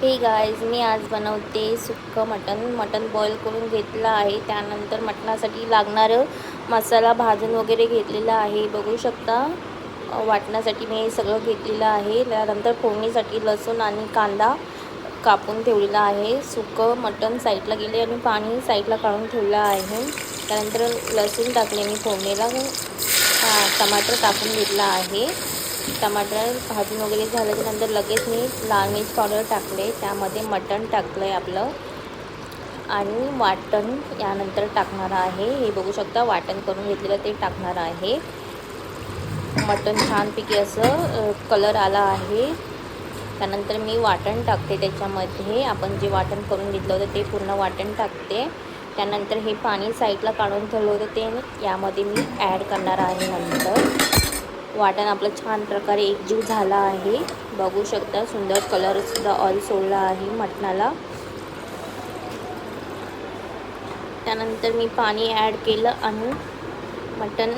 हे गाईज, मी आज बनवते सुक्कं मटण बॉईल करून घेतलं आहे. त्यानंतर मटणासाठी लागणारं मसाला भाजून वगैरे घेतलेला आहे. बघू शकता, वाटण्यासाठी मी सगळं घेतलेलं आहे. त्यानंतर फोडणीसाठी लसूण आणि कांदा कापून ठेवलेला आहे. सुक्कं मटण साईडला गेले आणि पाणी साईडला काढून ठेवलं आहे. त्यानंतर लसूण टाकले मी फोडणीला, टमाटर टाकून घेतला आहे. टमाटर भाजून वगैरे झाल्याच्यानंतर लगेच मी लाल मिर्च पावडर टाकले. त्यामध्ये मटण टाकलं आहे आपलं आणि वाटण यानंतर टाकणार आहे. हे बघू शकता, वाटण करून घेतलेलं ते टाकणार आहे. मटण छानपैकी असं कलर आला आहे. त्यानंतर मी वाटण टाकते. त्याच्यामध्ये आपण जे वाटण करून घेतलं होतं ते पूर्ण वाटण टाकते. त्यानंतर हे पाणी साईडला काढून ठेवलं होतं ते यामध्ये मी ॲड करणार आहे. नंतर वाटण आपलं छान प्रकारे एकजीव झाला आहे. बघू शकता, सुंदर कलरसुद्धा ऑइल सोडला आहे मटणाला. त्यानंतर मी पाणी ॲड केलं आणि मटण